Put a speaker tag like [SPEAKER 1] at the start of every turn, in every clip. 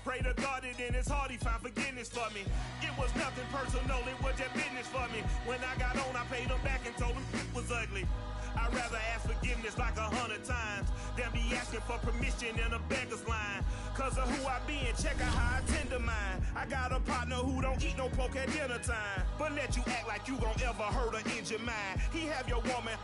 [SPEAKER 1] Pray to God that in his heart he found forgiveness for me. It was nothing personal, it was just business for me. When I got on, I paid him back and told him it was ugly. I'd rather ask forgiveness like 100 times than be asking for permission in a beggar's line. Cause of who I be and check out how I tend to mine. I got a partner who don't eat no pork at dinner time, but let you act like you gon' ever hurt or injure mine. He have your woman,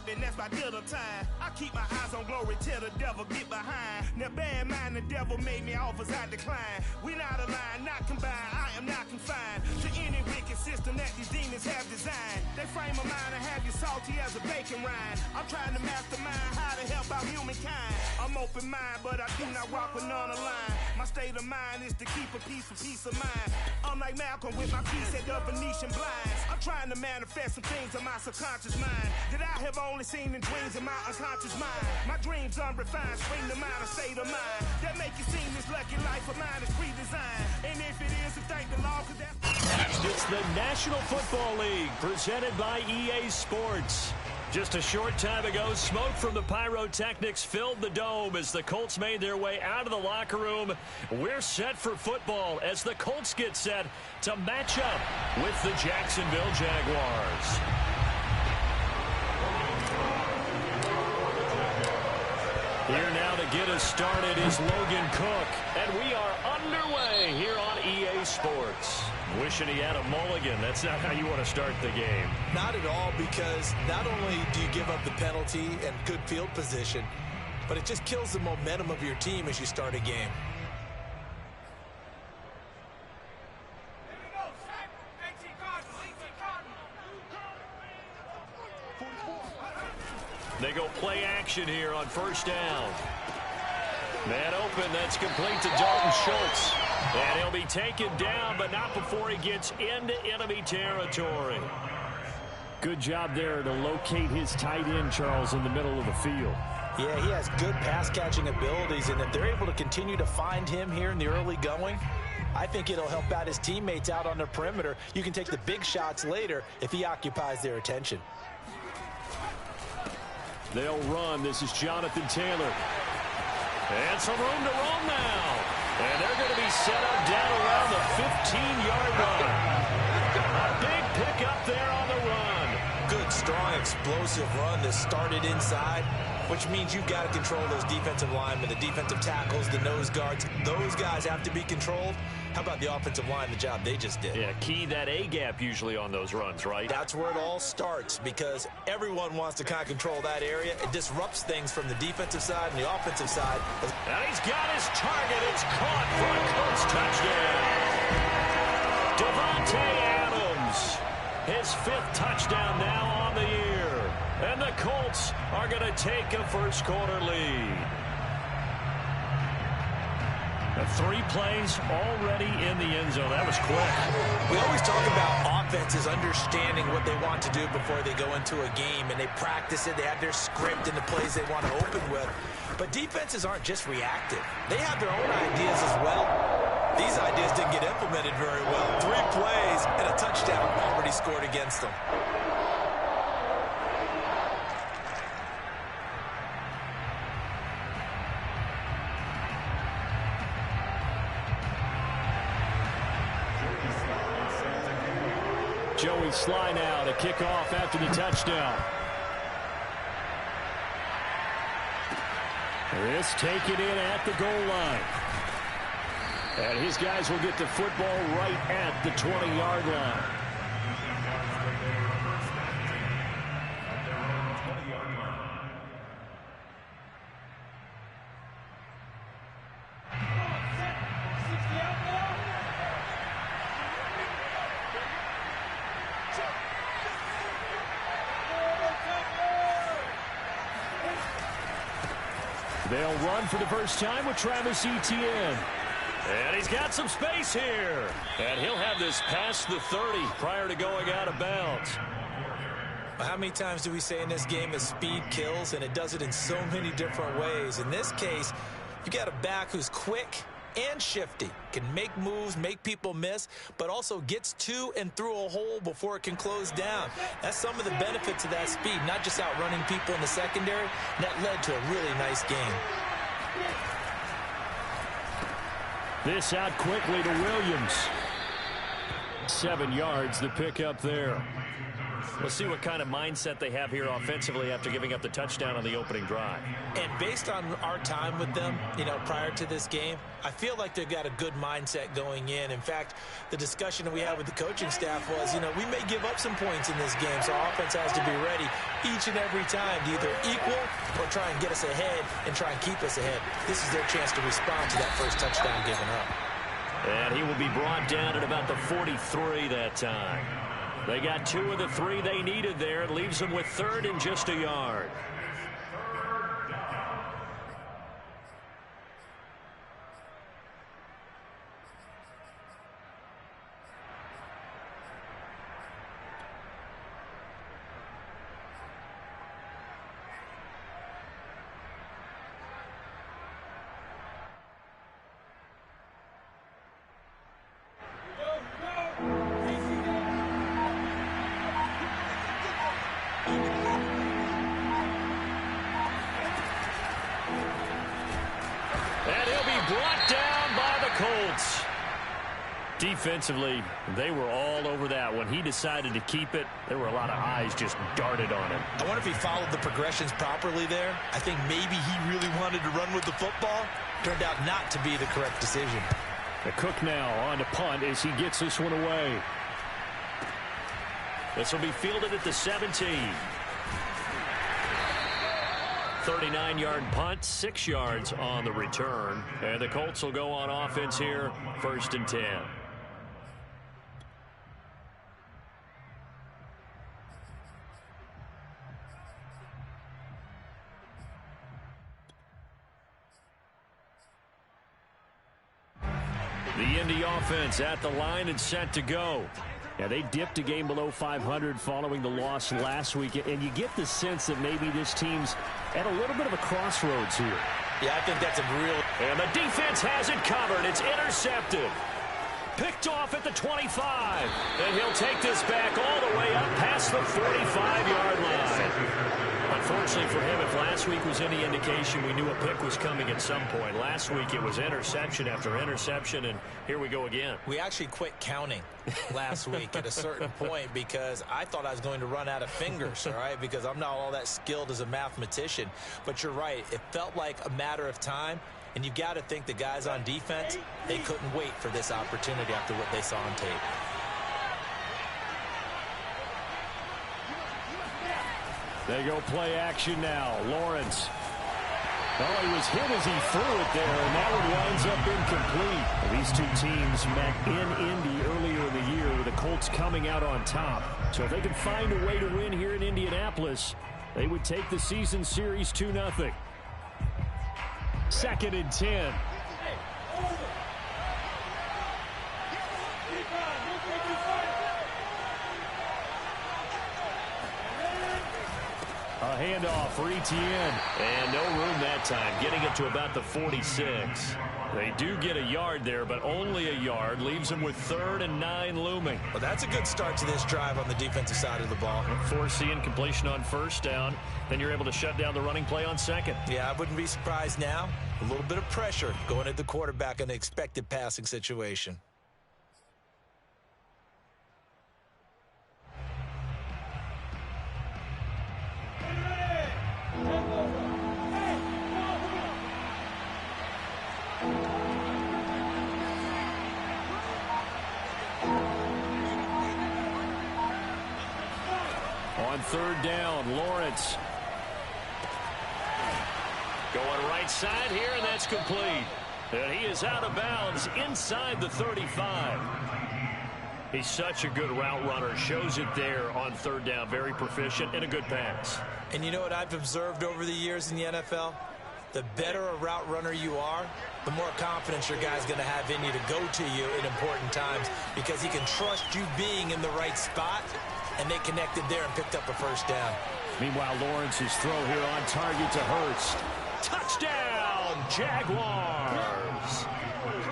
[SPEAKER 1] and that's by dinner time. I keep my eyes on glory till the devil get behind. Now bear in mind the devil made me offers I decline. We not aligned, not combined, I am not confined to any wicked system that these demons have designed. They frame a mind and have you salty as a bacon rind. I'm trying to mastermind how to help out humankind. I'm open mind, but I do not rock with none aligned. My state of mind is to keep a peace for peace of mind. I'm like Malcolm with my piece at the Venetian blinds. I'm trying to manifest some things in my subconscious mind that I have only seen in dreams in my unconscious mind. My dreams unrefined, spring to mind, a state of mind that make you seem this lucky life of mine is pre-designed. And if it is, then thank the Lord, cause that's...
[SPEAKER 2] It's the National Football League, presented by EA Sports. Just a short time ago, smoke from the pyrotechnics filled the dome as the Colts made their way out of the locker room. We're set for football as the Colts get set to match up with the Jacksonville Jaguars. Here now to get us started is Logan Cook, and we are underway here on EA Sports. Wishing he had a mulligan. That's not how you want to start the game.
[SPEAKER 3] Not at all, because not only do you give up the penalty and good field position, but it just kills the momentum of your team as you start a game.
[SPEAKER 2] They go play action here on first down. Man open, that's complete to Dalton Schultz. And he'll be taken down, but not before he gets into enemy territory.
[SPEAKER 4] Good job there to locate his tight end, Charles, in the middle of the field.
[SPEAKER 3] Yeah, he has good pass-catching abilities, and if they're able to continue to find him here in the early going, I think it'll help out his teammates out on the perimeter. You can take the big shots later if he occupies their attention.
[SPEAKER 4] They'll run. This is Jonathan Taylor.
[SPEAKER 2] And some room to roam now. And they're going to be set up down around the 15-yard line. A big pickup there on the run.
[SPEAKER 3] Good, strong, explosive run that started inside, which means you've got to control those defensive linemen, the defensive tackles, the nose guards. Those guys have to be controlled. How about the offensive line, the job they just did?
[SPEAKER 2] Yeah, key that A-gap usually on those runs, right?
[SPEAKER 3] That's where it all starts, because everyone wants to kind of control that area. It disrupts things from the defensive side and the offensive side.
[SPEAKER 2] And he's got his target. It's caught for a Colts touchdown. Devontae Adams, his 5th touchdown now on the year. And the Colts are going to take a first-quarter lead. 3 plays already in the end zone. That was quick.
[SPEAKER 3] We always talk about offenses understanding what they want to do before they go into a game, and they practice it. They have their script and the plays they want to open with. But defenses aren't just reactive. They have their own ideas as well. These ideas didn't get implemented very well. 3 plays and a touchdown already scored against them.
[SPEAKER 4] Joey Sly now to kick off after the touchdown. This taken in at the goal line. And his guys will get the football right at the 20-yard line. They'll run for the first time with Travis Etienne.
[SPEAKER 2] And he's got some space here. And he'll have this past the 30 prior to going out of bounds.
[SPEAKER 3] How many times do we say in this game that speed kills, and it does it in so many different ways? In this case, you got a back who's quick and shifty, can make moves, make people miss, but also gets to and through a hole before it can close down. That's some of the benefits of that speed, not just outrunning people in the secondary. And that led to a really nice game.
[SPEAKER 4] This out quickly to Williams. 7 yards, the pickup there.
[SPEAKER 2] We'll see what kind of mindset they have here offensively after giving up the touchdown on the opening drive.
[SPEAKER 3] And based on our time with them, prior to this game, I feel like they've got a good mindset going in. In fact, the discussion that we had with the coaching staff was, we may give up some points in this game, so our offense has to be ready each and every time to either equal or try and get us ahead and try and keep us ahead. This is their chance to respond to that first touchdown given up.
[SPEAKER 2] And he will be brought down at about the 43 that time. They got 2 of the 3 they needed there. It leaves them with 3rd and just a yard. Brought down by the Colts. Defensively, they were all over that. When he decided to keep it, there were a lot of eyes just darted on him.
[SPEAKER 3] I wonder if he followed the progressions properly there. I think maybe he really wanted to run with the football. Turned out not to be the correct decision.
[SPEAKER 4] The Cook now on to punt as he gets this one away.
[SPEAKER 2] This will be fielded at the 17. 39-yard punt, 6 yards on the return. And the Colts will go on offense here, 1st and 10. The Indy offense at the line and set to go.
[SPEAKER 4] Yeah, they dipped a game below 500 following the loss last week, and you get the sense that maybe this team's at a little bit of a crossroads here.
[SPEAKER 3] Yeah, I think that's a real...
[SPEAKER 2] And the defense has it covered. It's intercepted. Picked off at the 25. And he'll take this back all the way up past the 45-yard line. Unfortunately for him, if last week was any indication, we knew a pick was coming at some point. Last week it was interception after interception, and here we go again.
[SPEAKER 3] We actually quit counting last week at a certain point because I thought I was going to run out of fingers, all right, because I'm not all that skilled as a mathematician. But you're right. It felt like a matter of time, and you've got to think the guys on defense, they couldn't wait for this opportunity after what they saw on tape.
[SPEAKER 4] They go play action now. Lawrence. Oh, he was hit as he threw it there, and that one winds up incomplete. These two teams met in Indy earlier in the year with the Colts coming out on top. So if they can find a way to win here in Indianapolis, they would take the season series 2-0. 2nd and 10. A handoff for Etienne.
[SPEAKER 2] And no room that time, getting it to about the 46. They do get a yard there, but only a yard. Leaves them with 3rd and 9 looming.
[SPEAKER 3] Well, that's a good start to this drive on the defensive side of the ball.
[SPEAKER 2] Forcing completion on 1st down. Then you're able to shut down the running play on 2nd.
[SPEAKER 3] Yeah, I wouldn't be surprised now. A little bit of pressure going at the quarterback in the expected passing situation.
[SPEAKER 4] On 3rd down, Lawrence.
[SPEAKER 2] Going right side here, and that's complete. And he is out of bounds inside the 35. He's such a good route runner. Shows it there on 3rd down. Very proficient and a good pass.
[SPEAKER 3] And you know what I've observed over the years in the NFL? The better a route runner you are, the more confidence your guy's going to have in you to go to you in important times because he can trust you being in the right spot, and they connected there and picked up a 1st down.
[SPEAKER 4] Meanwhile, Lawrence's throw here on target to Hurst.
[SPEAKER 2] Touchdown, Jaguars!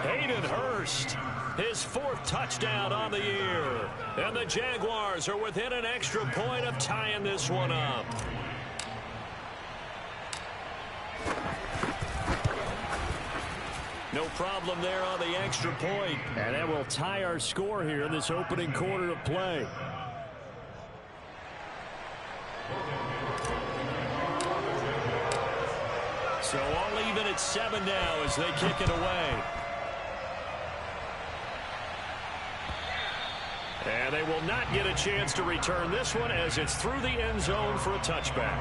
[SPEAKER 2] Hayden Hurst, his 4th touchdown on the year. And the Jaguars are within an extra point of tying this one up. No problem there on the extra point.
[SPEAKER 4] And that will tie our score here in this opening quarter of play.
[SPEAKER 2] So all even at 7 now as they kick it away. And they will not get a chance to return this one as it's through the end zone for a touchback.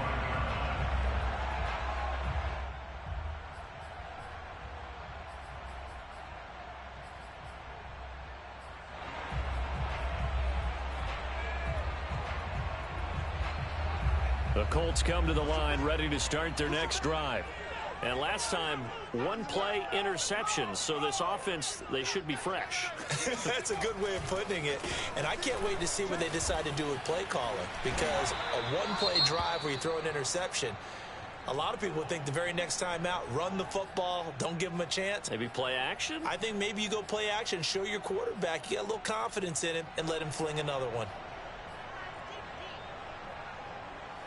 [SPEAKER 2] The Colts come to the line ready to start their next drive. And last time, one play interception. So this offense, they should be fresh.
[SPEAKER 3] That's a good way of putting it. And I can't wait to see what they decide to do with play calling. Because a one-play drive where you throw an interception, a lot of people think the very next time out, run the football, don't give them a chance.
[SPEAKER 2] Maybe play action?
[SPEAKER 3] I think maybe you go play action, show your quarterback you got a little confidence in him, and let him fling another one.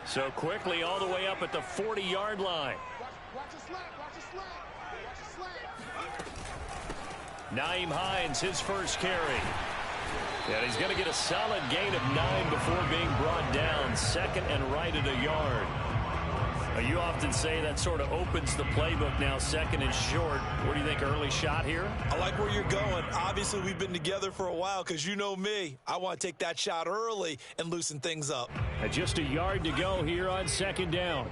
[SPEAKER 2] So quickly all the way up at the 40-yard line.
[SPEAKER 5] Watch the slant, watch the slant, watch the slant.
[SPEAKER 2] Naeem Hines, his first carry. And he's going to get a solid gain of 9 before being brought down. Second and right at a yard. You often say that sort of opens the playbook now, second and short. What do you think, early shot here?
[SPEAKER 3] I like where you're going. Obviously, we've been together for a while because you know me. I want to take that shot early and loosen things up.
[SPEAKER 4] And just a yard to go here on second down.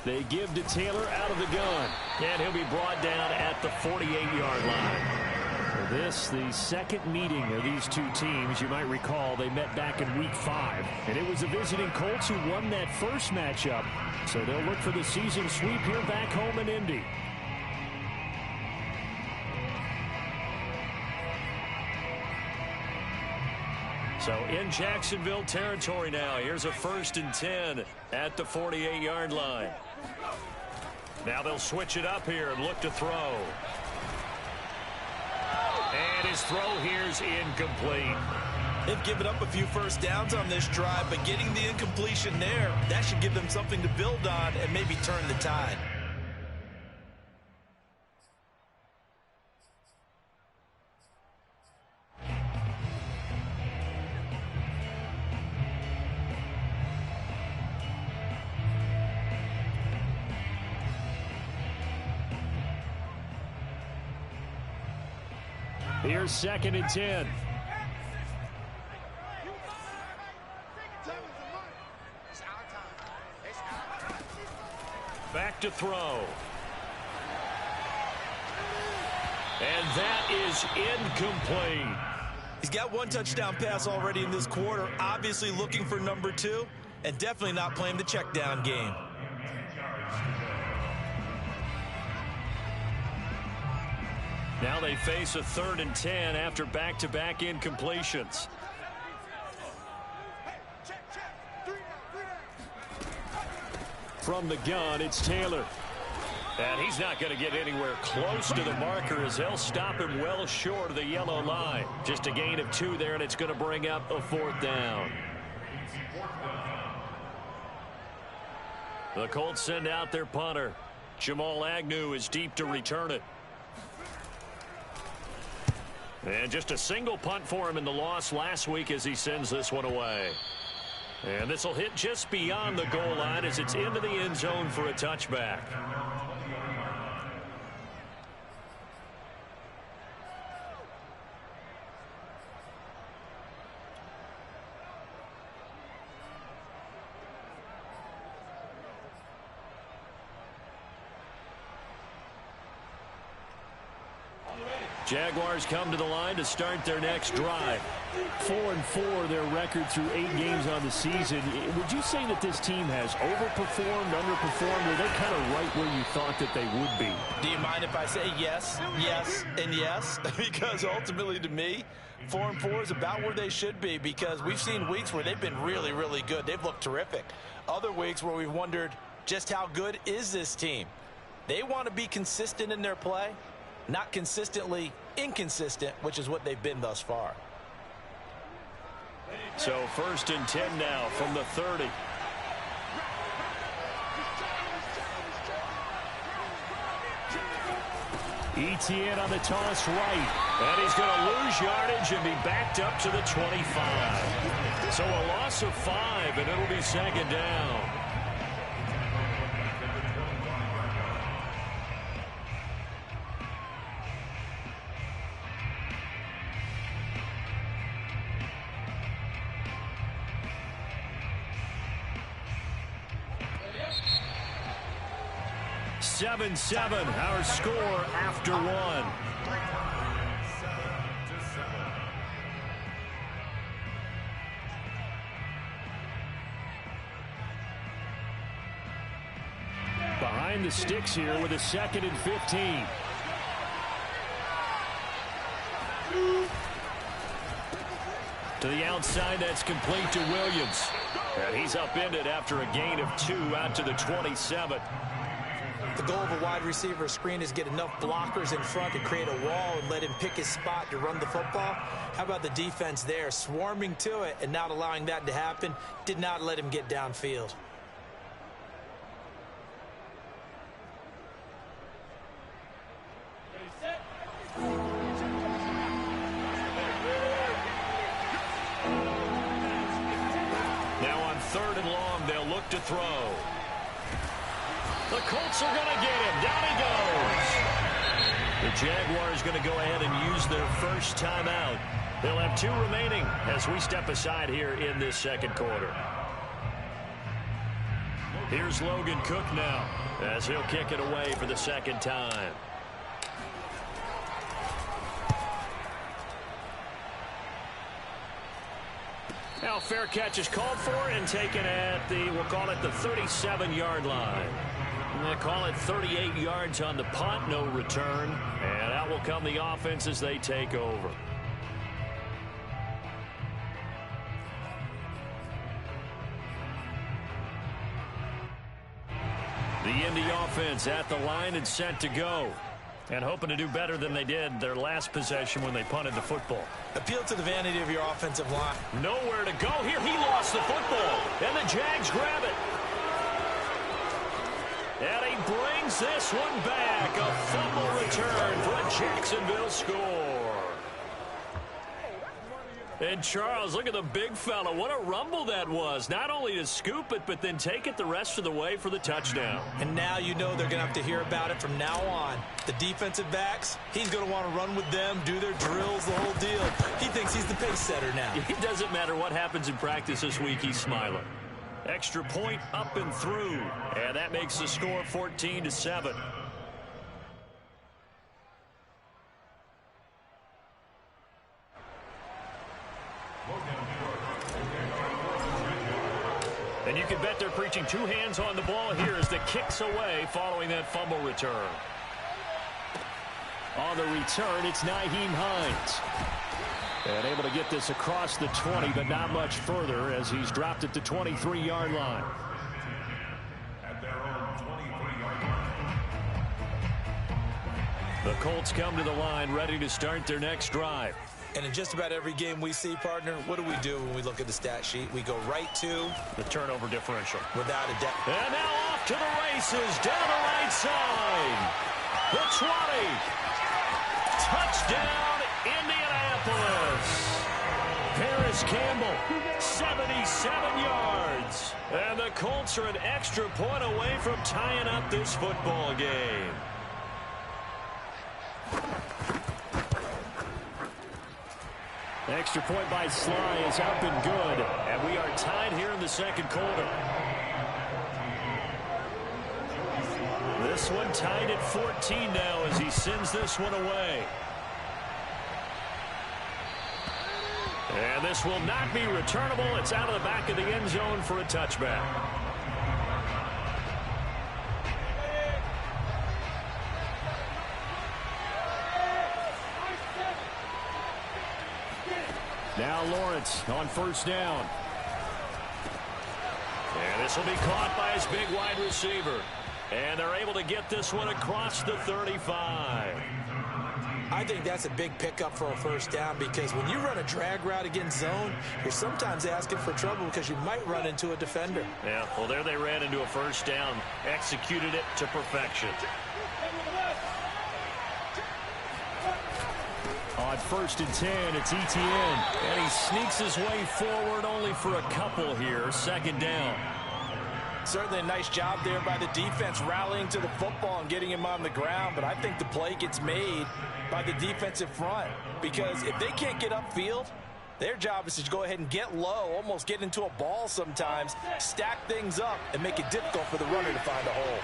[SPEAKER 4] They give to Taylor out of the gun.
[SPEAKER 2] And he'll be brought down at the 48-yard line.
[SPEAKER 4] This, the second meeting of these two teams. You might recall they met back in week 5. And it was the visiting Colts who won that first matchup. So they'll look for the season sweep here back home in Indy.
[SPEAKER 2] So in Jacksonville territory now. Here's a 1st and 10 at the 48-yard line. Now they'll switch it up here and look to throw. And his throw here's incomplete.
[SPEAKER 3] They've given up a few first downs on this drive, but getting the incompletion there, that should give them something to build on and maybe turn the tide.
[SPEAKER 4] Here's 2nd and 10.
[SPEAKER 2] Back to throw. And that is incomplete.
[SPEAKER 3] He's got one touchdown pass already in this quarter, obviously looking for number 2, and definitely not playing the check down game.
[SPEAKER 2] Now they face a 3rd and 10 after back-to-back incompletions.
[SPEAKER 4] From the gun, it's Taylor.
[SPEAKER 2] And he's not going to get anywhere close to the marker as they'll stop him well short of the yellow line. Just a gain of 2 there, and it's going to bring up a 4th down. The Colts send out their punter. Jamal Agnew is deep to return it. And just a single punt for him in the loss last week as he sends this one away. And this will hit just beyond the goal line as it's into the end zone for a touchback. Jaguars come to the line to start their next drive.
[SPEAKER 4] 4-4 their record through 8 games on the season. Would you say that this team has overperformed, underperformed, or they're kind of right where you thought that they would be?
[SPEAKER 3] Do you mind if I say yes, yes, and yes? Because ultimately to me, 4-4 is about where they should be because we've seen weeks where they've been really, really good. They've looked terrific. Other weeks where we've wondered just how good is this team. They want to be consistent in their play, not consistently inconsistent, which is what they've been thus far.
[SPEAKER 2] So 1st and 10 now from the 30.
[SPEAKER 4] ETN on the toss right.
[SPEAKER 2] And he's going to lose yardage and be backed up to the 25. So a loss of 5, and it'll be second down. Seven, our score after 1.
[SPEAKER 4] Behind the sticks here with a 2nd and 15.
[SPEAKER 2] To the outside, that's complete to Williams. And he's upended after a gain of 2 out to the 27.
[SPEAKER 3] The goal of a wide receiver screen is get enough blockers in front to create a wall and let him pick his spot to run the football. How about the defense there, swarming to it and not allowing that to happen? Did not let him get downfield.
[SPEAKER 2] Now on 3rd and long, they'll look to throw. The Colts are going to get him. Down he goes. The Jaguars going to go ahead and use their first timeout. They'll have 2 remaining as we step aside here in this second quarter. Here's Logan Cook now as he'll kick it away for the second time. Now fair catch is called for and taken at the, we'll call it the 37-yard line. We'll call it 38 yards on the punt, no return. And out will come the offense as they take over. The Indy offense at the line and set to go. And hoping to do better than they did their last possession when they punted the football.
[SPEAKER 3] Appeal to the vanity of your offensive line.
[SPEAKER 2] Nowhere to go here. He lost the football. And the Jags grab it. And he brings this one back. A fumble return for a Jacksonville score. And Charles, look at the big fella. What a rumble that was. Not only to scoop it, but then take it the rest of the way for the touchdown.
[SPEAKER 3] And now you know they're going to have to hear about it from now on. The defensive backs, he's going to want to run with them, do their drills, the whole deal. He thinks he's the pace setter now.
[SPEAKER 2] It doesn't matter what happens in practice this week, he's smiling. Extra point up and through. And that makes the score 14-7. And you can bet they're preaching 2 hands on the ball here as the kicks away following that fumble return.
[SPEAKER 4] On the return, it's Nyheim Hines. And able to get this across the 20, but not much further as he's dropped at the 23-yard line.
[SPEAKER 2] The Colts come to the line ready to start their next drive.
[SPEAKER 3] And in just about every game we see, partner, what do we do when we look at the stat sheet? We go right to
[SPEAKER 2] the turnover differential.
[SPEAKER 3] Without a doubt.
[SPEAKER 2] And now off to the races down the right side. The 20. Touchdown, Indianapolis. Paris Campbell, 77 yards. And the Colts are an extra point away from tying up this football game.
[SPEAKER 4] Extra point by Sly is up and good.
[SPEAKER 2] And we are tied here in the second quarter. This one tied at 14 now as he sends this one away. And this will not be returnable. It's out of the back of the end zone for a touchback.
[SPEAKER 4] Now Lawrence on first down.
[SPEAKER 2] And this will be caught by his big wide receiver. And they're able to get this one across the 35.
[SPEAKER 3] I think that's a big pickup for a first down because when you run a drag route against zone, you're sometimes asking for trouble because you might run into a defender.
[SPEAKER 2] Yeah, well, there they ran into a first down, executed it to perfection.
[SPEAKER 4] On 1st and 10, it's Etienne.
[SPEAKER 2] And he sneaks his way forward only for a couple here. 2nd down.
[SPEAKER 3] Certainly a nice job there by the defense rallying to the football and getting him on the ground, but I think the play gets made by the defensive front because if they can't get upfield, their job is to go ahead and get low, almost get into a ball sometimes, stack things up, and make it difficult for the runner to find a hole.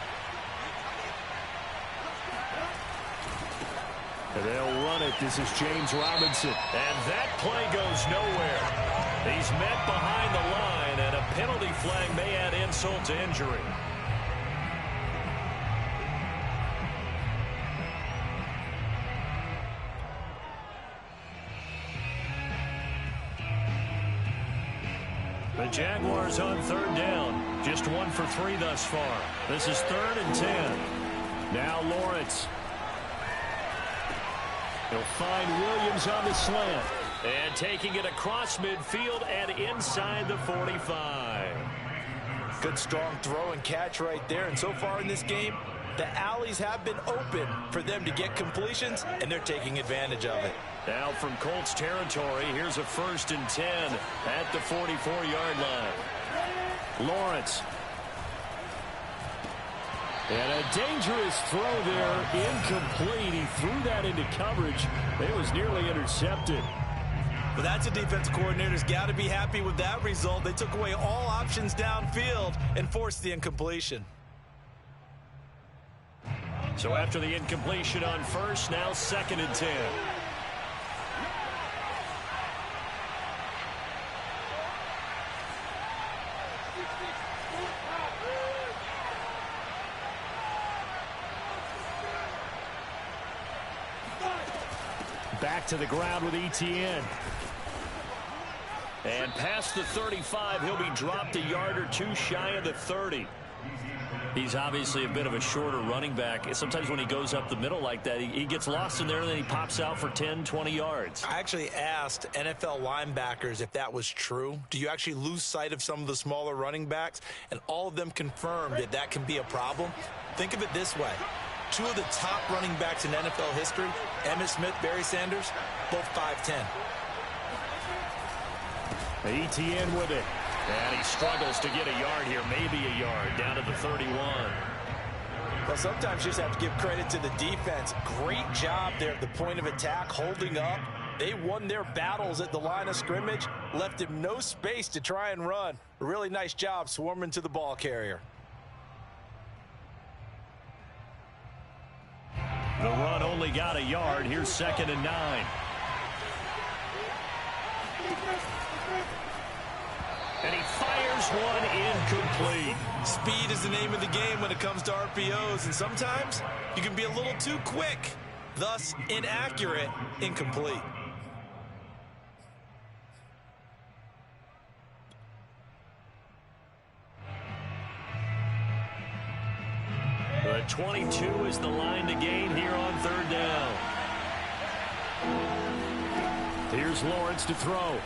[SPEAKER 4] And they'll run it. This is James Robinson.
[SPEAKER 2] And that play goes nowhere. He's met behind the line, and a penalty flag may add insult to injury. The Jaguars on 3rd down. Just 1 for 3 thus far. This is 3rd and 10.
[SPEAKER 4] Now Lawrence. He'll find Williams on the slant.
[SPEAKER 2] And taking it across midfield and inside the 45.
[SPEAKER 3] Good strong throw and catch right there. And so far in this game, the alleys have been open for them to get completions, and they're taking advantage of it.
[SPEAKER 2] Now from Colts territory, here's a 1st and 10 at the 44-yard line.
[SPEAKER 4] Lawrence. And a dangerous throw there, incomplete. He threw that into coverage. It was nearly intercepted.
[SPEAKER 3] But that's a defensive coordinator's got to be happy with that result. They took away all options downfield and forced the incompletion.
[SPEAKER 2] So after the incompletion on 1st, now 2nd and 10.
[SPEAKER 4] Back to the ground with Etienne.
[SPEAKER 2] And past the 35, he'll be dropped a yard or 2 shy of the 30. He's obviously a bit of a shorter running back. Sometimes when he goes up the middle like that, he gets lost in there and then he pops out for 10, 20 yards.
[SPEAKER 3] I actually asked NFL linebackers if that was true. Do you actually lose sight of some of the smaller running backs? And all of them confirmed that that can be a problem. Think of it this way. 2 of the top running backs in NFL history, Emmitt Smith, Barry Sanders, both 5'10".
[SPEAKER 4] Etienne with it.
[SPEAKER 2] And he struggles to get a yard here, maybe a yard, down to the 31.
[SPEAKER 3] Well, sometimes you just have to give credit to the defense. Great job there at the point of attack, holding up. They won their battles at the line of scrimmage, left him no space to try and run. A really nice job swarming to the ball carrier.
[SPEAKER 2] The run only got a yard. Here's 2nd and 9. And he fires one incomplete.
[SPEAKER 3] Speed is the name of the game when it comes to RPOs, and sometimes you can be a little too quick, thus inaccurate, incomplete.
[SPEAKER 2] The 22 is the line to gain here on 3rd down.
[SPEAKER 4] Here's Lawrence to throw.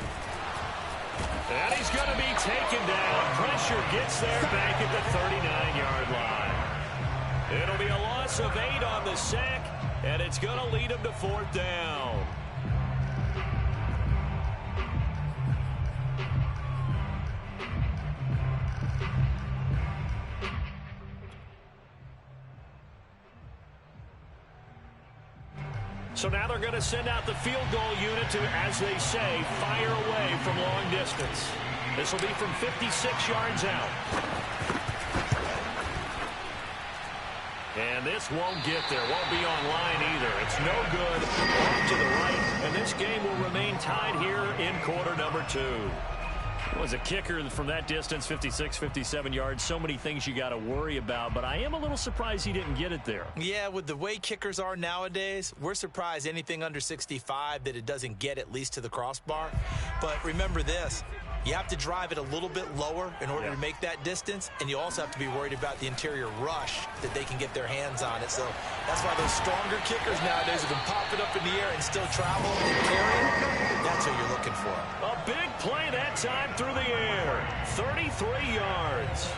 [SPEAKER 2] And he's going to be taken down. Pressure gets there back at the 39-yard line. It'll be a loss of 8 on the sack, and it's going to lead him to 4th down. So now they're going to send out the field goal unit to, as they say, fire away from long distance. This will be from 56 yards out. And this won't get there. Won't be online either. It's no good. Off to the right. And this game will remain tied here in quarter number 2. Was a kicker from that distance, 56, 57 yards. So many things you got to worry about, but I am a little surprised he didn't get it there.
[SPEAKER 3] Yeah, with the way kickers are nowadays, we're surprised anything under 65 that it doesn't get at least to the crossbar. But remember this, you have to drive it a little bit lower in order to make that distance, and you also have to be worried about the interior rush that they can get their hands on it. So that's why those stronger kickers nowadays who can pop it up in the air and still travel and carry it, that's what you're looking for.
[SPEAKER 2] A big play that time through the air. 33 yards.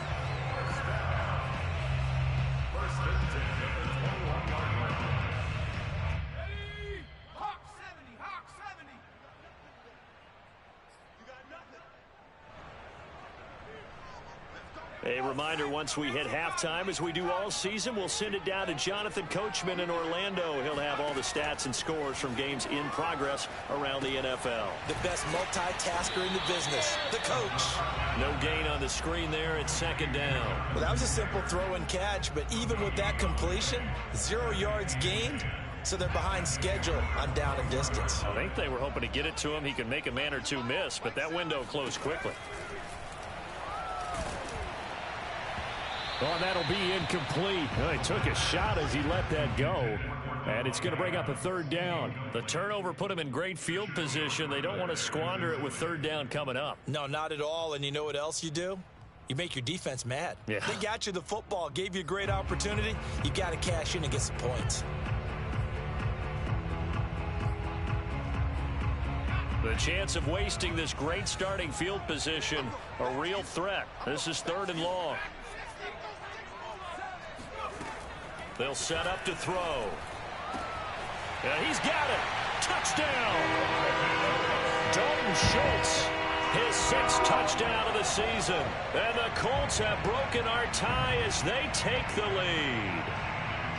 [SPEAKER 2] A reminder, once we hit halftime, as we do all season, we'll send it down to Jonathan Coachman in Orlando. He'll have all the stats and scores from games in progress around the NFL.
[SPEAKER 3] The best multitasker in the business, the coach.
[SPEAKER 2] No gain on the screen there. It's second down.
[SPEAKER 3] Well, that was a simple throw and catch, but even with that completion, 0 yards gained, so they're behind schedule on down and distance.
[SPEAKER 2] I think they were hoping to get it to him. He could make a man or two miss, but that window closed quickly.
[SPEAKER 4] Oh, that'll be incomplete. Well, he took a shot as he let that go. And it's going to bring up a third down.
[SPEAKER 2] The turnover put him in great field position. They don't want to squander it with third down coming up.
[SPEAKER 3] No, not at all. And you know what else you do? You make your defense mad.
[SPEAKER 2] Yeah.
[SPEAKER 3] They got you the football, gave you a great opportunity. You got to cash in and get some points.
[SPEAKER 2] The chance of wasting this great starting field position, a real threat. This is 3rd and long. They'll set up to throw. Yeah, he's got it. Touchdown. Dalton Schultz, his 6th touchdown of the season. And the Colts have broken our tie as they take the lead.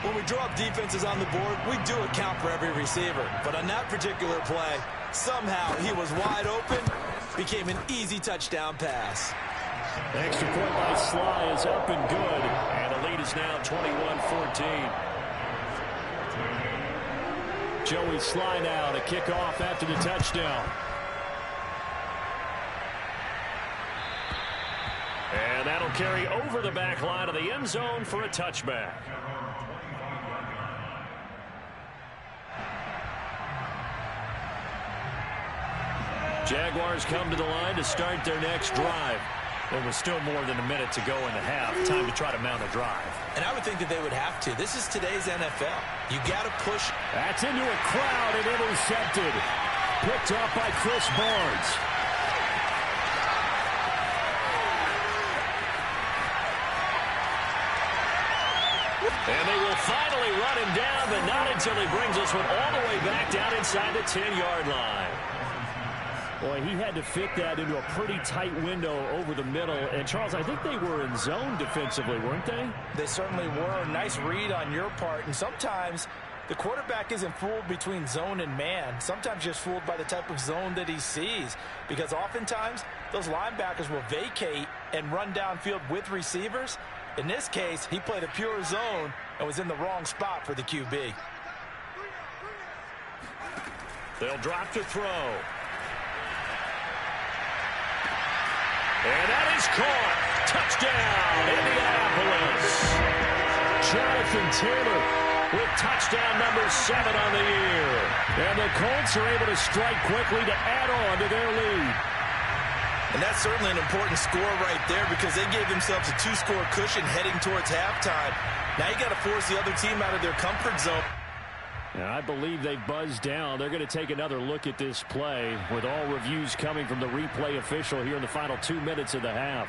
[SPEAKER 3] When we draw up defenses on the board, we do account for every receiver. But on that particular play, somehow he was wide open, became an easy touchdown pass.
[SPEAKER 4] Extra point by Sly is up and good.
[SPEAKER 2] And the lead is now 21-14.
[SPEAKER 4] Joey Sly now to kick off after the touchdown.
[SPEAKER 2] And that'll carry over the back line of the end zone for a touchback. Jaguars come to the line to start their next drive. There was still more than a minute to go in the half. Time to try to mount a drive.
[SPEAKER 3] And I would think that they would have to. This is today's NFL. You got to push.
[SPEAKER 4] That's into a crowd and intercepted. Picked up by Chris Barnes.
[SPEAKER 2] And they will finally run him down, but not until he brings this one all the way back down inside the 10-yard line.
[SPEAKER 4] Boy, he had to fit that into a pretty tight window over the middle. And, Charles, I think they were in zone defensively, weren't they?
[SPEAKER 6] They certainly were. Nice read on your part. And sometimes the quarterback isn't fooled between zone and man. Sometimes just fooled by the type of zone that he sees. Because oftentimes, those linebackers will vacate and run downfield with receivers. In this case, he played a pure zone and was in the wrong spot for the QB.
[SPEAKER 2] They'll drop to throw. And that is caught. Touchdown, Indianapolis.
[SPEAKER 4] Jonathan Taylor
[SPEAKER 2] with touchdown number 7 on the year.
[SPEAKER 4] And the Colts are able to strike quickly to add on to their lead.
[SPEAKER 3] And that's certainly an important score right there because they gave themselves a 2-score cushion heading towards halftime. Now you got to force the other team out of their comfort zone.
[SPEAKER 4] And I believe they've buzzed down. They're going to take another look at this play with all reviews coming from the replay official here in the final 2 minutes of the half.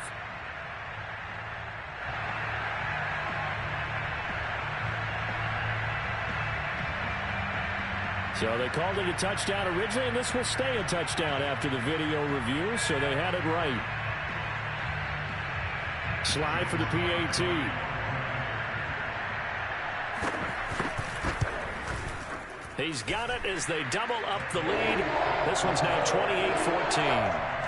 [SPEAKER 4] So they called it a touchdown originally, and this will stay a touchdown after the video review, so they had it right. Slide for the PAT.
[SPEAKER 2] He's got it as they double up the lead. This one's now 28-14.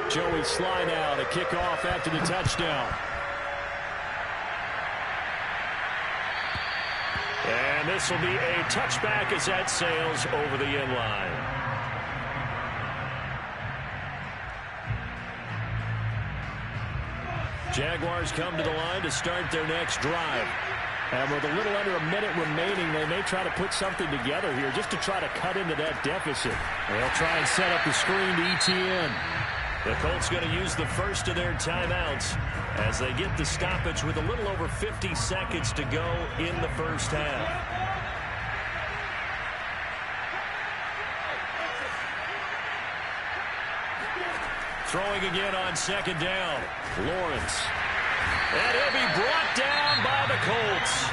[SPEAKER 4] Joey Sly now to kick off after the touchdown.
[SPEAKER 2] And this will be a touchback as that sails over the end line. Jaguars come to the line to start their next drive.
[SPEAKER 4] And with a little under a minute remaining, they may try to put something together here just to try to cut into that deficit. They'll try and set up the screen to ETN.
[SPEAKER 2] The Colts going to use the first of their timeouts as they get the stoppage with a little over 50 seconds to go in the first half. Throwing again on second down. Lawrence. And he'll be brought down by the Colts.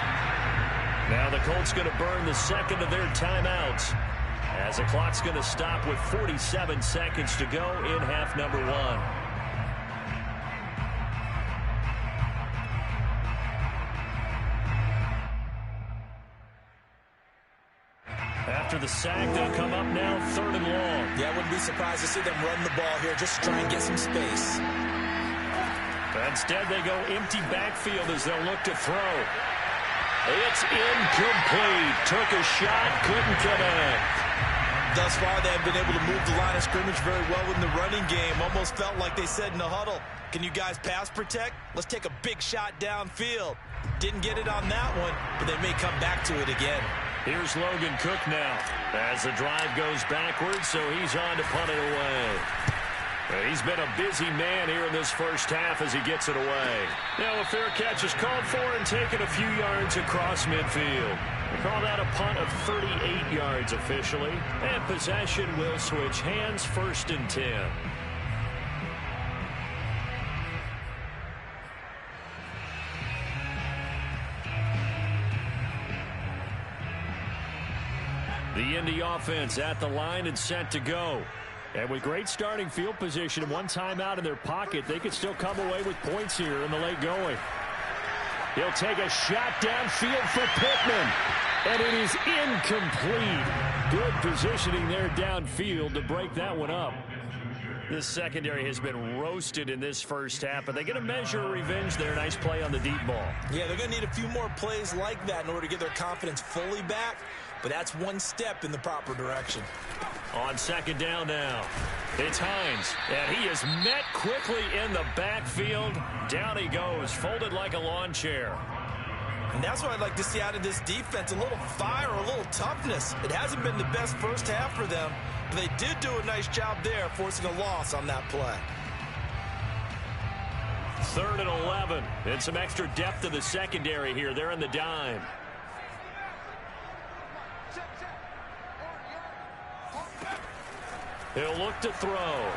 [SPEAKER 2] Now the Colts going to burn the second of their timeouts, as the clock's going to stop with 47 seconds to go in half number one. After the sack, they'll come up now third and long.
[SPEAKER 3] Yeah, I wouldn't be surprised to see them run the ball here just to try and get some space.
[SPEAKER 2] Instead, they go empty backfield as they'll look to throw. It's incomplete. Took a shot, couldn't connect.
[SPEAKER 3] Thus far, they have been able to move the line of scrimmage very well in the running game. Almost felt like they said in the huddle, can you guys pass protect? Let's take a big shot downfield. Didn't get it on that one, but they may come back to it again.
[SPEAKER 2] Here's Logan Cook now as the drive goes backwards, so he's on to punt it away. He's been a busy man here in this first half as he gets it away. Now a fair catch is called for and taken a few yards across midfield. They call that a punt of 38 yards officially, and possession will switch hands, 1st and 10. The Indy offense at the line and set to go. And with great starting field position and one timeout in their pocket, they could still come away with points here in the late going. He'll take a shot downfield for Pittman. And it is incomplete. Good positioning there downfield to break that one up. This secondary has been roasted in this first half, but they get a measure of revenge there. Nice play on the deep ball.
[SPEAKER 3] Yeah, they're going to need a few more plays like that in order to get their confidence fully back. But that's one step in the proper direction.
[SPEAKER 2] On second down now, it's Hines, and he is met quickly in the backfield. Down he goes, folded like a lawn chair.
[SPEAKER 3] And that's what I'd like to see out of this defense, a little fire, a little toughness. It hasn't been the best first half for them, but they did do a nice job there, forcing a loss on that play.
[SPEAKER 2] 3rd and 11, and some extra depth to the secondary here. They're in the dime. He'll look to throw.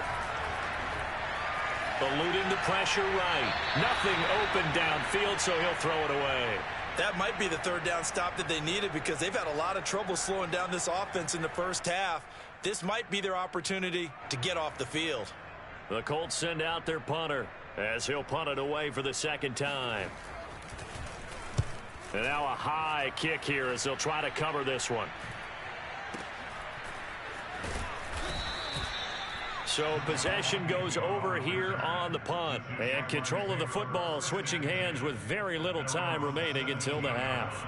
[SPEAKER 2] Eluding the pressure right. Nothing open downfield, so he'll throw it away.
[SPEAKER 3] That might be the 3rd down stop that they needed because they've had a lot of trouble slowing down this offense in the first half. This might be their opportunity to get off the field.
[SPEAKER 2] The Colts send out their punter as he'll punt it away for the second time. And now a high kick here as they'll try to cover this one. So possession goes over here on the punt. And control of the football switching hands with very little time remaining until the half.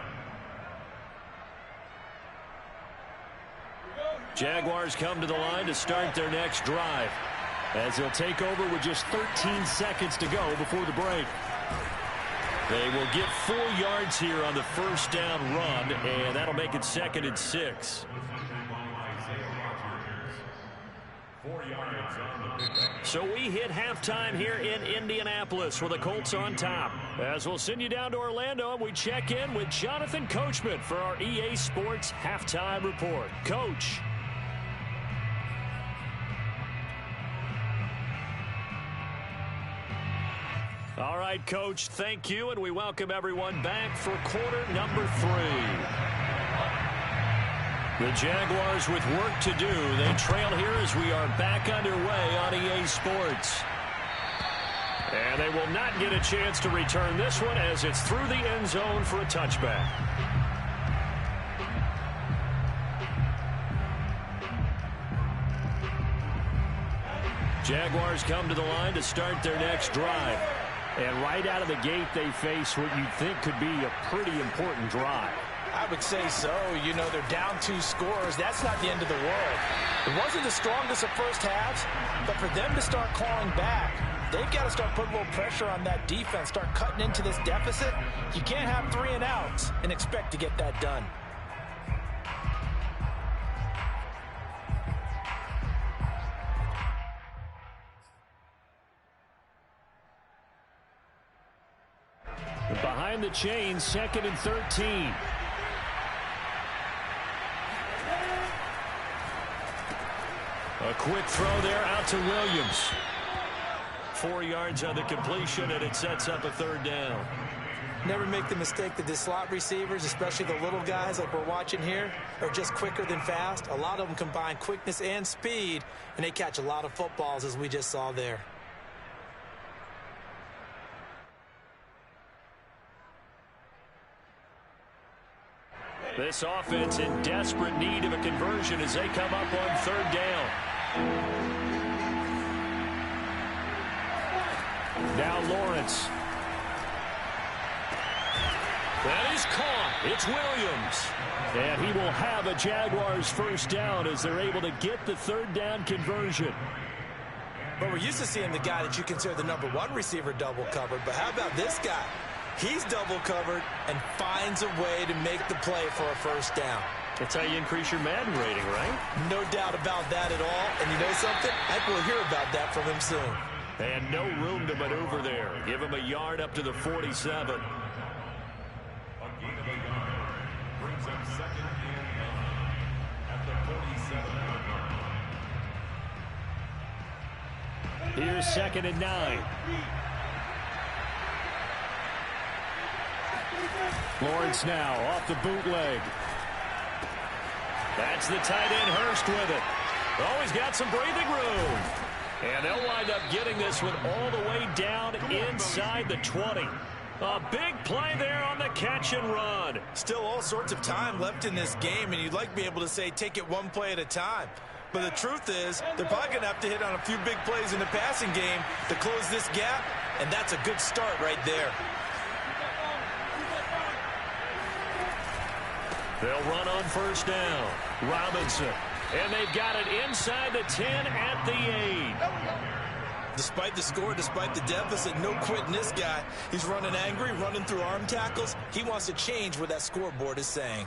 [SPEAKER 2] Jaguars come to the line to start their next drive, as they'll take over with just 13 seconds to go before the break. They will get 4 yards here on the first down run, and that'll make it 2nd and 6. So we hit halftime here in Indianapolis with the Colts on top. As we'll send you down to Orlando, and we check in with Jonathan Coachman for our EA Sports Halftime Report. Coach. All right, Coach, thank you, and we welcome everyone back for quarter number 3. The Jaguars with work to do. They trail here as we are back underway on EA Sports. And they will not get a chance to return this one as it's through the end zone for a touchback. Jaguars come to the line to start their next drive. And right out of the gate, they face what you'd think could be a pretty important drive.
[SPEAKER 6] I would say so. You know, they're down 2 scores. That's not the end of the world. It wasn't the strongest of first halves, but for them to start clawing back, they've got to start putting a little pressure on that defense, start cutting into this deficit. You can't have 3 and outs and expect to get that done.
[SPEAKER 2] Behind the chains, 2nd and 13. A quick throw there out to Williams. 4 yards on the completion, and it sets up a 3rd down.
[SPEAKER 6] Never make the mistake that the slot receivers, especially the little guys like we're watching here, are just quicker than fast. A lot of them combine quickness and speed, and they catch a lot of footballs, as we just saw there.
[SPEAKER 2] This offense in desperate need of a conversion as they come up on 3rd down. Now Lawrence. That is caught. It's Williams. And he will have a Jaguars 1st down as they're able to get the 3rd down conversion.
[SPEAKER 6] But we're used to seeing the guy that you consider the #1 receiver double covered. But how about this guy? He's double covered and finds a way to make the play for a 1st down.
[SPEAKER 2] That's how you increase your Madden rating, right?
[SPEAKER 6] No doubt about that at all. And you know something? I think we'll hear about that from him soon.
[SPEAKER 2] And no room to maneuver there. Give him a yard up to the 47.
[SPEAKER 7] Brings up 2nd at the 47.
[SPEAKER 2] Here's 2nd and 9. Lawrence now off the bootleg. That's the tight end Hurst with it. Oh, he's got some breathing room. And they'll wind up getting this one all the way down inside the 20. A big play there on the catch and run.
[SPEAKER 6] Still all sorts of time left in this game, and you'd like to be able to say take it one play at a time. But the truth is, they're probably going to have to hit on a few big plays in the passing game to close this gap, and that's a good start right there.
[SPEAKER 2] They'll run on 1st down. Robinson. And they've got it inside the 10 at the 8.
[SPEAKER 6] Despite the score, despite the deficit, no quitting this guy. He's running angry, running through arm tackles. He wants to change what that scoreboard is saying.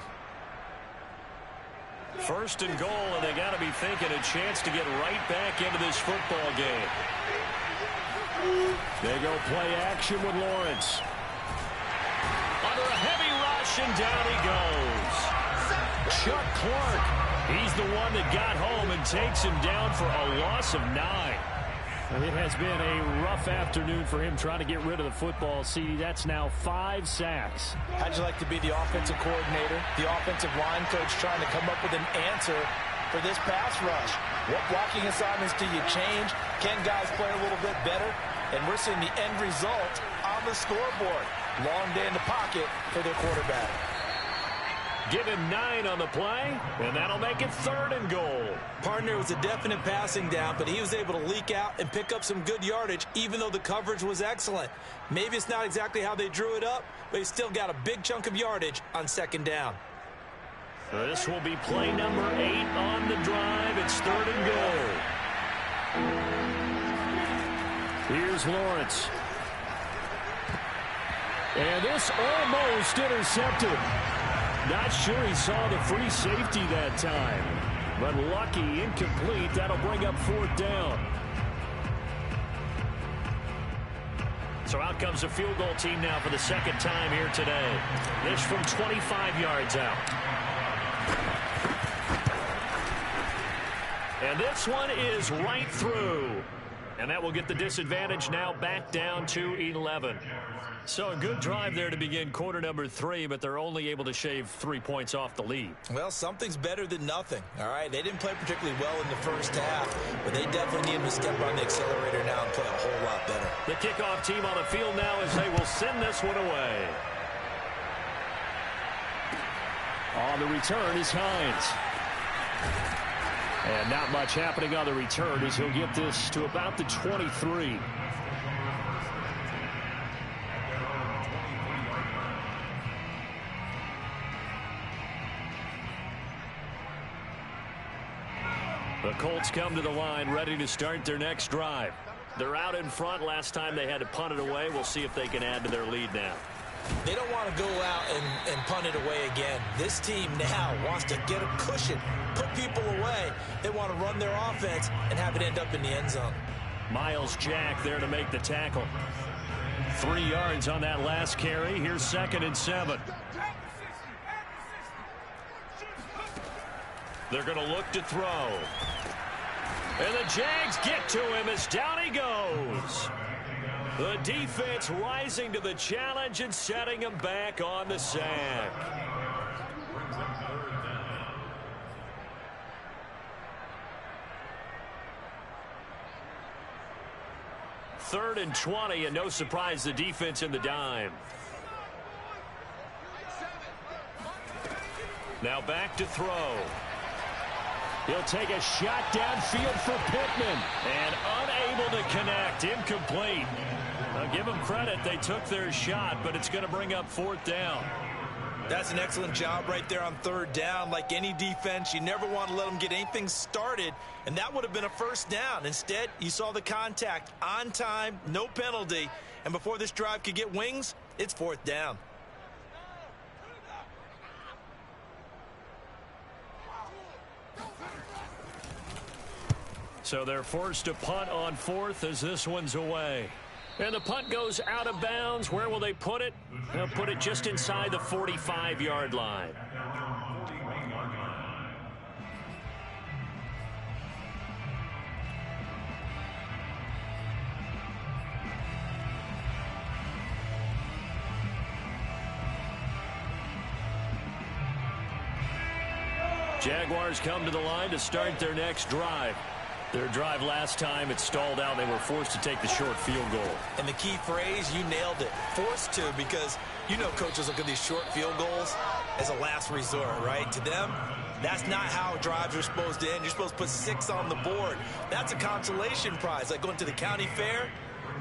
[SPEAKER 2] 1st and goal, and they got to be thinking a chance to get right back into this football game. They go play action with Lawrence. Under a heavy rush, and down he goes. Chuck Clark, he's the one that got home and takes him down for a loss of 9.
[SPEAKER 4] It has been a rough afternoon for him trying to get rid of the football. See, that's now 5 sacks.
[SPEAKER 6] How'd you like to be the offensive coordinator, the offensive line coach trying to come up with an answer for this pass rush? What blocking assignments do you change? Can guys play a little bit better? And we're seeing the end result on the scoreboard. Long day in the pocket for their quarterback.
[SPEAKER 2] Give him 9 on the play, and that'll make it 3rd and goal.
[SPEAKER 6] Partner was a definite passing down, but he was able to leak out and pick up some good yardage, even though the coverage was excellent. Maybe it's not exactly how they drew it up, but he still got a big chunk of yardage on 2nd down.
[SPEAKER 2] So this will be play number 8 on the drive. It's 3rd and goal. Here's Lawrence. And this almost intercepted. Not sure he saw the free safety that time. But lucky, incomplete. That'll bring up 4th down. So out comes the field goal team now for the 2nd time here today. This from 25 yards out. And this one is right through. And that will get the disadvantage now back down to 11. So a good drive there to begin quarter number 3, but they're only able to shave 3 points off the lead.
[SPEAKER 6] Well, something's better than nothing, all right? They didn't play particularly well in the first half, but they definitely need to step on the accelerator now and play a whole lot better.
[SPEAKER 2] The kickoff team on the field now as they will send this one away. On the return is Hines. And not much happening on the return as he'll get this to about the 23. The Colts come to the line ready to start their next drive. They're out in front. Last time they had to punt it away. We'll see if they can add to their lead now.
[SPEAKER 6] They don't want to go out and punt it away again. This team now wants to get a cushion, put people away. They want to run their offense and have it end up in the end zone.
[SPEAKER 2] Miles Jack there to make the tackle. 3 yards on that last carry. Here's 2nd and 7. They're going to look to throw. And the Jags get to him as down he goes. The defense rising to the challenge and setting him back on the sack. Third and 20, and no surprise, the defense in the dime. Now back to throw. He'll take a shot downfield for Pittman. And unable to connect. Incomplete. I'll give them credit. They took their shot, but it's going to bring up fourth down.
[SPEAKER 3] That's an excellent job right there on third down. Like any defense, you never want to let them get anything started, and that would have been a first down. Instead, you saw the contact on time, no penalty, and before this drive could get wings, it's fourth down.
[SPEAKER 2] So they're forced to punt on fourth as this one's away. And the punt goes out of bounds. Where will they put it? They'll put it just inside the 45-yard line. Jaguars come to the line to start their next drive. Their drive last time, it stalled out. They were forced to take the short field goal.
[SPEAKER 3] And the key phrase, you nailed it. Forced to, because you know coaches look at these short field goals as a last resort, right? To them, that's not how drives are supposed to end. You're supposed to put 6 on the board. That's a consolation prize. Like going to the county fair,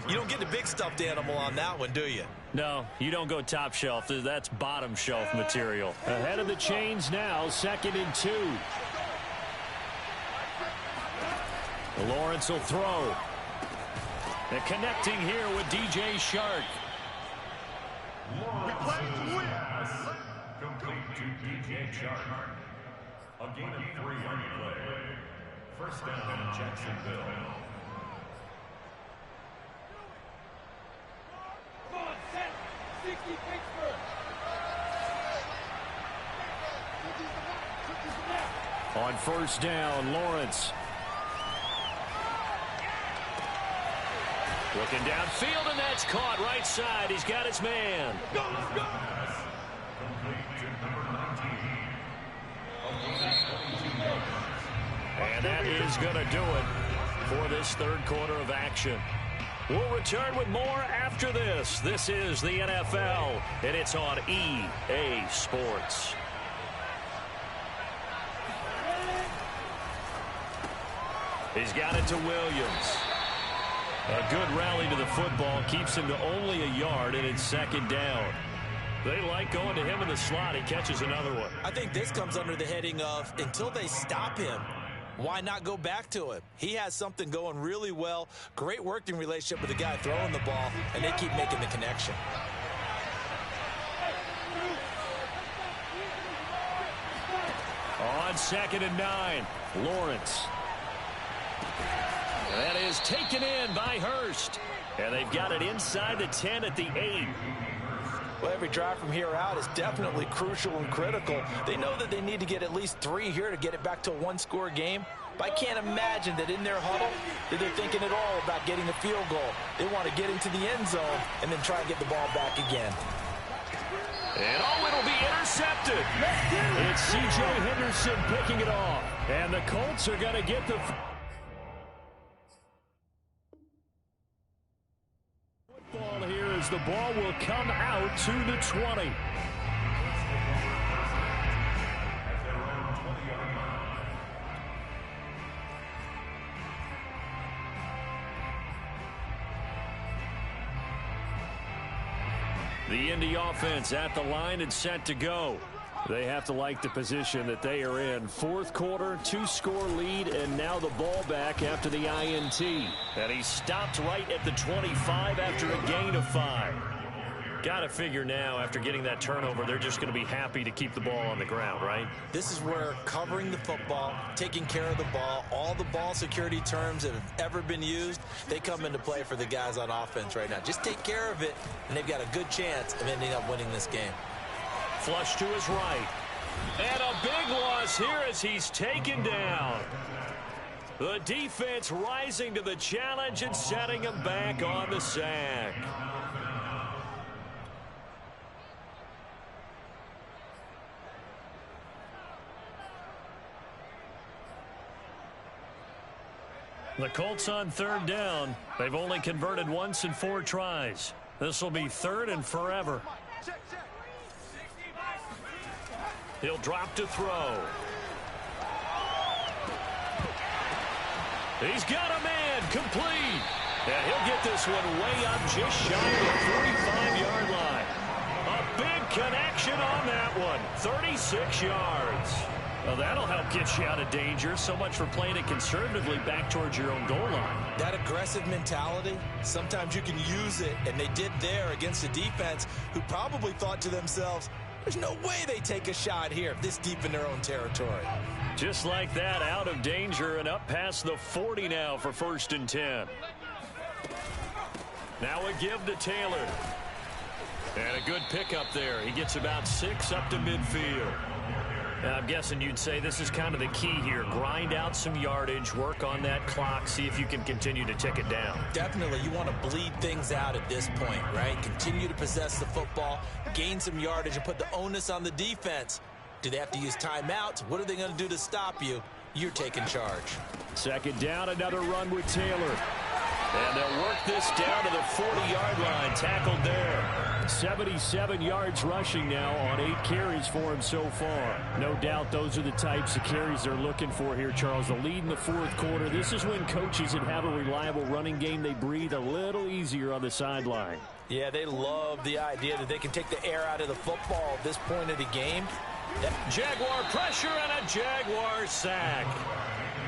[SPEAKER 3] you don't get the big stuffed animal on that one, do you?
[SPEAKER 2] No, you don't go top shelf. That's bottom shelf material.
[SPEAKER 4] Ahead of the chains now, 2nd and 2.
[SPEAKER 2] Lawrence will throw. And connecting here with DJ Shark.
[SPEAKER 5] We play to win.
[SPEAKER 7] Complete to DJ Shark. A gain of 3 on the play. First down, Jacksonville.
[SPEAKER 4] On first down, Lawrence.
[SPEAKER 2] Looking downfield, and that's caught right side. He's got his man. And that is going to do it for this third quarter of action. We'll return with more after this. This is the NFL, and it's on EA Sports. He's got it to Williams. A good rally to the football keeps him to only a yard, and it's second down. They like going to him in the slot. He catches another one.
[SPEAKER 3] I think this comes under the heading of until they stop him, why not go back to him? He has something going really well. Great working relationship with the guy throwing the ball, and they keep making the connection.
[SPEAKER 2] On 2nd and 9, Lawrence. That is taken in by Hurst. And they've got it inside the 10 at the 8.
[SPEAKER 6] Well, every drive from here out is definitely crucial and critical. They know that they need to get at least 3 here to get it back to a one-score game. But I can't imagine that in their huddle that they're thinking at all about getting the field goal. They want to get into the end zone and then try and get the ball back again.
[SPEAKER 2] And it'll be intercepted.
[SPEAKER 4] It's C.J. Henderson picking it off.
[SPEAKER 2] And the Colts are going to get the...
[SPEAKER 4] Ball here as the ball will come out to the 20.
[SPEAKER 2] The Indy offense at the line and set to go. They have to like the position that they are in. Fourth quarter, 2-score lead, and now the ball back after the INT. And he stopped right at the 25 after a gain of 5. Got to figure now, after getting that turnover, they're just going to be happy to keep the ball on the ground, right?
[SPEAKER 3] This is where covering the football, taking care of the ball, all the ball security terms that have ever been used, they come into play for the guys on offense right now. Just take care of it, and they've got a good chance of ending up winning this game.
[SPEAKER 2] Flush to his right. And a big loss here as he's taken down. The defense rising to the challenge and setting him back on the sack. The Colts on third down. They've only converted once in 4 tries. This will be third and forever. He'll drop to throw. He's got a man complete. And he'll get this one way up just shy of the 45-yard line. A big connection on that one. 36 yards. Well, that'll help get you out of danger. So much for playing it conservatively back towards your own goal line.
[SPEAKER 3] That aggressive mentality, sometimes you can use it, and they did there against a defense who probably thought to themselves, there's no way they take a shot here this deep in their own territory.
[SPEAKER 2] Just like that, out of danger and up past the 40 now for 1st and 10. Now a give to Taylor. And a good pickup there. He gets about 6 up to midfield. And I'm guessing you'd say this is kind of the key here. Grind out some yardage, work on that clock, see if you can continue to tick it down.
[SPEAKER 3] Definitely. You want to bleed things out at this point, right? Continue to possess the football, gain some yardage, and put the onus on the defense. Do they have to use timeouts? What are they going to do to stop you? You're taking charge.
[SPEAKER 2] 2nd down, another run with Taylor. And they'll work this down to the 40-yard line. Tackled there. 77 yards rushing now on 8 carries for him so far. No doubt those are the types of carries they're looking for here, Charles. The lead in the 4th quarter. This is when coaches that have a reliable running game, they breathe a little easier on the sideline.
[SPEAKER 6] Yeah, they love the idea that they can take the air out of the football at this point of the game.
[SPEAKER 2] Jaguar pressure and a Jaguar sack.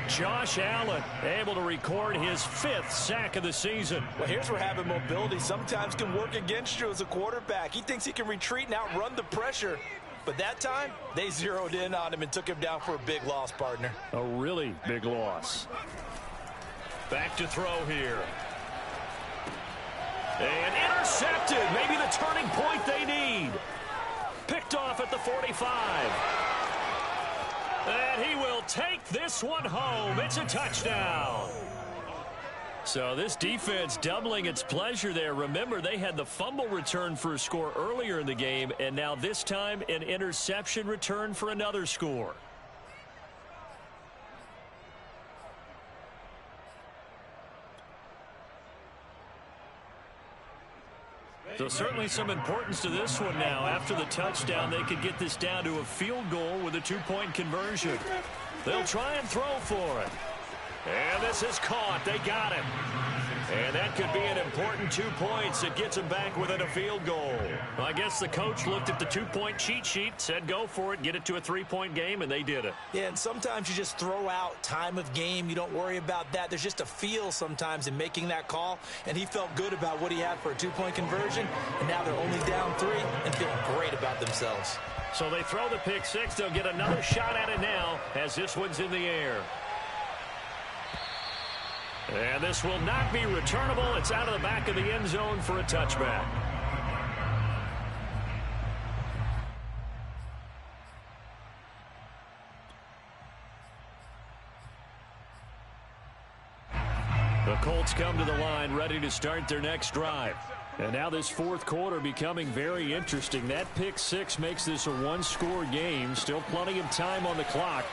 [SPEAKER 2] Josh Allen able to record his 5th sack of the season.
[SPEAKER 6] Well, here's where having mobility sometimes can work against you as a quarterback. He thinks he can retreat and outrun the pressure. But that time, they zeroed in on him and took him down for a big loss, partner.
[SPEAKER 2] A really big loss. Back to throw here. And intercepted. Maybe the turning point they need. Picked off at the 45. And he will take this one home. It's a touchdown. So this defense doubling its pleasure there. Remember, they had the fumble return for a score earlier in the game, and now this time an interception return for another score. So certainly some importance to this one now. After the touchdown, they could get this down to a field goal with a 2-point conversion. They'll try and throw for it. And this is caught. They got it. And that could be an important 2 points. It gets them back within a field goal. Well, I guess the coach looked at the 2-point cheat sheet, said go for it, get it to a 3-point game, and they did it.
[SPEAKER 3] Yeah, and sometimes you just throw out time of game. You don't worry about that. There's just a feel sometimes in making that call, and he felt good about what he had for a 2-point conversion, and now they're only down 3 and feeling great about themselves.
[SPEAKER 2] So they throw the pick 6. They'll get another shot at it now as this one's in the air. And this will not be returnable. It's out of the back of the end zone for a touchback. The Colts come to the line ready to start their next drive. And now this 4th quarter becoming very interesting. That pick 6 makes this a 1-score game. Still plenty of time on the clock.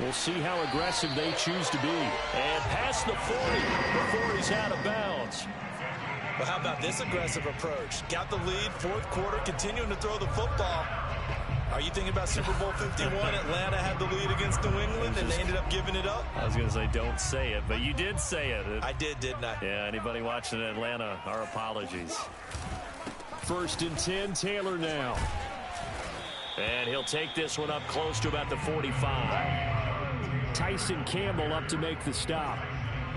[SPEAKER 2] We'll see how aggressive they choose to be. And past the 40 before he's out of bounds.
[SPEAKER 3] Well, how about this aggressive approach? Got the lead, 4th quarter, continuing to throw the football. Are you thinking about Super Bowl 51? Atlanta had the lead against New England, and they ended up giving it up?
[SPEAKER 2] I was going to say don't say it, but you did say it.
[SPEAKER 3] I did, didn't I?
[SPEAKER 2] Yeah, anybody watching Atlanta, our apologies. 1st and 10, Taylor now. And he'll take this one up close to about the 45. Tyson Campbell up to make the stop.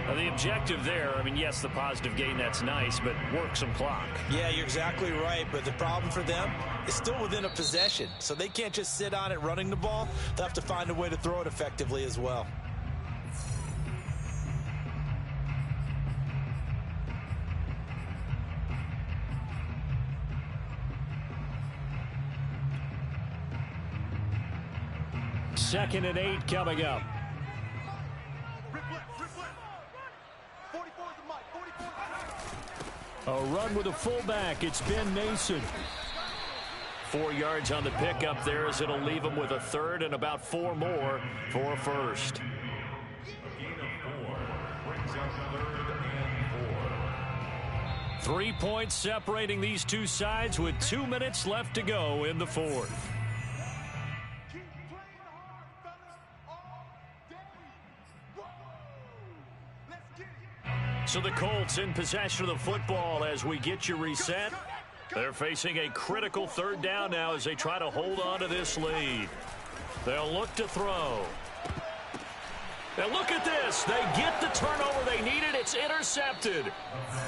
[SPEAKER 2] Now the objective there, I mean, yes, the positive gain, that's nice, but work some clock.
[SPEAKER 3] Yeah, you're exactly right, but the problem for them is still within a possession, so they can't just sit on it running the ball. They'll have to find a way to throw it effectively as well.
[SPEAKER 2] Second and 8 coming up.
[SPEAKER 4] A run with a fullback. It's Ben Mason.
[SPEAKER 2] 4 yards on the pickup there as it'll leave them with a third and about 4 more for a first.
[SPEAKER 7] A gain of 4 brings up 3rd and 4.
[SPEAKER 2] 3 points separating these two sides with 2 minutes left to go in the fourth.
[SPEAKER 5] Keep playing hard, fellas, all day. Woo! Let's get it.
[SPEAKER 2] So the Colts in possession of the football as we get you reset. They're facing a critical 3rd down now as they try to hold on to this lead. They'll look to throw. And look at this. They get the turnover they needed. It's intercepted.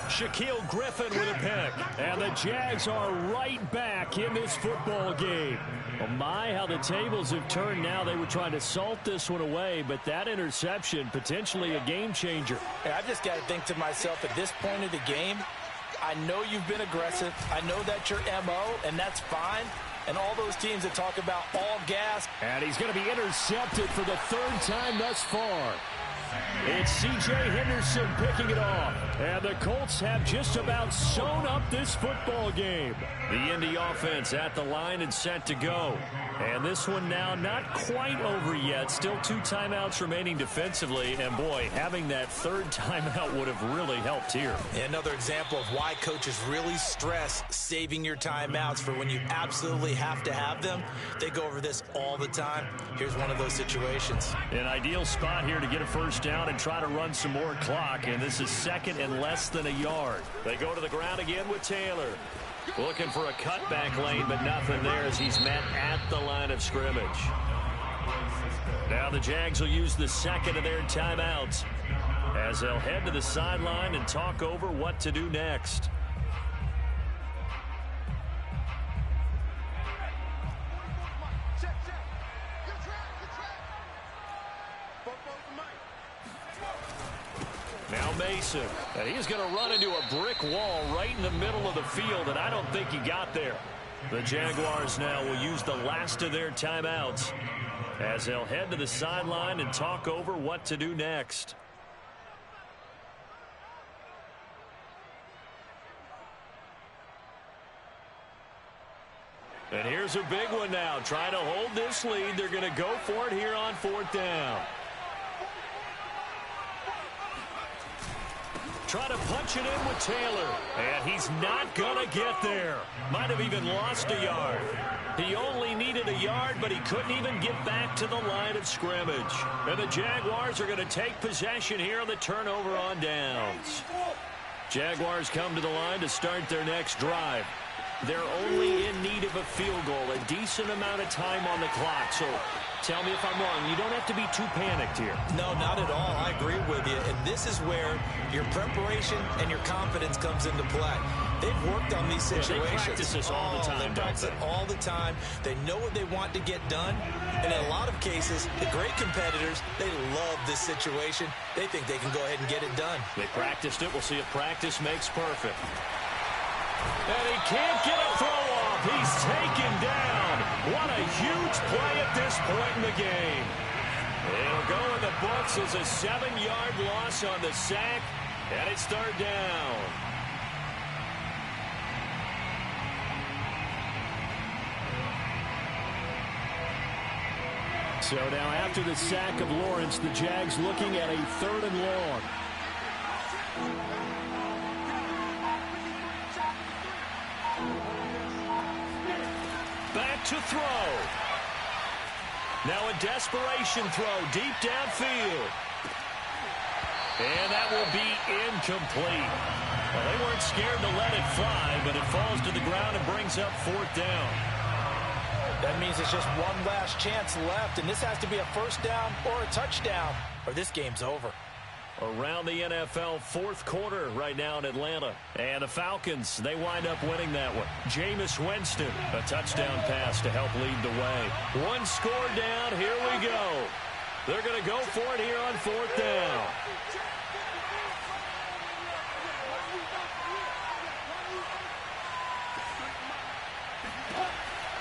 [SPEAKER 4] Shaquille Griffin with a pick. And the Jags are right back in this football game. Oh my, how the tables have turned now. They were trying to salt this one away, but that interception, potentially a game changer.
[SPEAKER 6] Hey, I've just got to think to myself, at this point of the game, I know you've been aggressive. I know that's your MO, and that's fine. And all those teams that talk about all gas.
[SPEAKER 4] And he's going to be intercepted for the 3rd time thus far. It's C.J. Henderson picking it off. And the Colts have just about sewn up this football game.
[SPEAKER 2] The Indy offense at the line and set to go. And this one now not quite over yet. Still 2 timeouts remaining defensively. And boy, having that 3rd timeout would have really helped here.
[SPEAKER 3] Another example of why coaches really stress saving your timeouts for when you absolutely have to have them. They go over this all the time. Here's one of those situations.
[SPEAKER 2] An ideal spot here to get a first down and try to run some more clock. And this is 2nd and less than a yard. They go to the ground again with Taylor. Looking for a cutback lane, but nothing there as he's met at the line of scrimmage. Now the Jags will use the 2nd of their timeouts as they'll head to the sideline and talk over what to do next.
[SPEAKER 5] Check, check. Good track, good track. Football for Mike.
[SPEAKER 2] Now Mason, and he's going to run into a brick wall right in the middle of the field, and I don't think he got there. The Jaguars now will use the last of their timeouts as they'll head to the sideline and talk over what to do next. And here's a big one now. Trying to hold this lead. They're going to go for it here on 4th down. Try to punch it in with Taylor. And he's not going to get there. Might have even lost a yard. He only needed a yard, but he couldn't even get back to the line of scrimmage. And the Jaguars are going to take possession here on the turnover on downs. Jaguars come to the line to start their next drive. They're only in need of a field goal, a decent amount of time on the clock. So tell me if I'm wrong. You don't have to be too panicked here.
[SPEAKER 3] No, not at all. I agree with you. And this is where your preparation and your confidence comes into play. They've worked on these situations.
[SPEAKER 2] They practice this all the time.
[SPEAKER 3] They practice it all the time. They know what they want to get done. And in a lot of cases, the great competitors, they love this situation. They think they can go ahead and get it done.
[SPEAKER 2] They practiced it. We'll see if practice makes perfect. And he can't get a throw off. He's taken down. What a huge play at this point in the game. It'll go in the books as a 7-yard loss on the sack, and it's 3rd down.
[SPEAKER 4] So now after the sack of Lawrence, the Jags looking at a 3rd and long.
[SPEAKER 2] Back to throw. Now a desperation throw deep downfield. And that will be incomplete. Well, they weren't scared to let it fly, but it falls to the ground and brings up 4th down.
[SPEAKER 6] That means it's just one last chance left, and this has to be a first down or a touchdown, or this game's over.
[SPEAKER 2] Around the NFL, 4th quarter right now in Atlanta. And the Falcons, they wind up winning that one. Jameis Winston, a touchdown pass to help lead the way. 1 score down, here we go. They're going to go for it here on 4th down.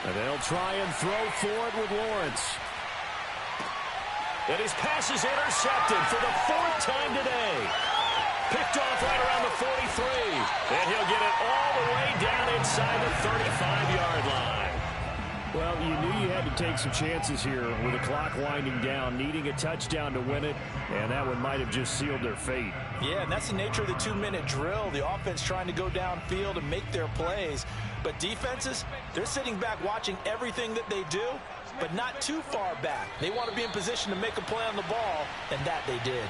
[SPEAKER 4] And they'll try and throw for it with Lawrence.
[SPEAKER 2] And his pass is intercepted for the 4th time today. Picked off right around the 43. And he'll get it all the way down inside the 35-yard line.
[SPEAKER 4] Well, you knew you had to take some chances here with the clock winding down, needing a touchdown to win it, and that one might have just sealed their fate.
[SPEAKER 6] Yeah, and that's the nature of the 2-minute drill. The offense trying to go downfield and make their plays. But defenses, they're sitting back watching everything that they do, but not too far back. They want to be in position to make a play on the ball, and that they did.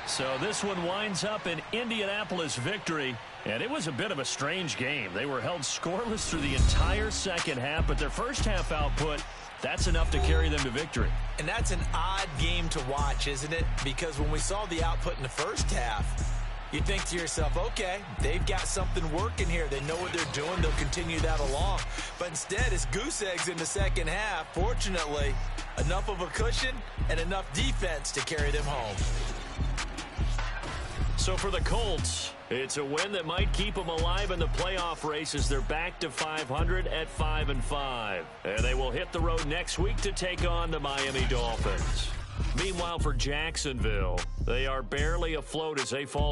[SPEAKER 2] So this one winds up in Indianapolis victory, and it was a bit of a strange game. They were held scoreless through the entire second half, but their first half output, that's enough to carry them to victory.
[SPEAKER 3] And that's an odd game to watch, isn't it? Because when we saw the output in the first half, you think to yourself, okay, they've got something working here. They know what they're doing. They'll continue that along. But instead, it's goose eggs in the second half. Fortunately, enough of a cushion and enough defense to carry them home.
[SPEAKER 2] So for the Colts, it's a win that might keep them alive in the playoff race as they're back to 500 at 5-5. And they will hit the road next week to take on the Miami Dolphins. Meanwhile, for Jacksonville, they are barely afloat as they fall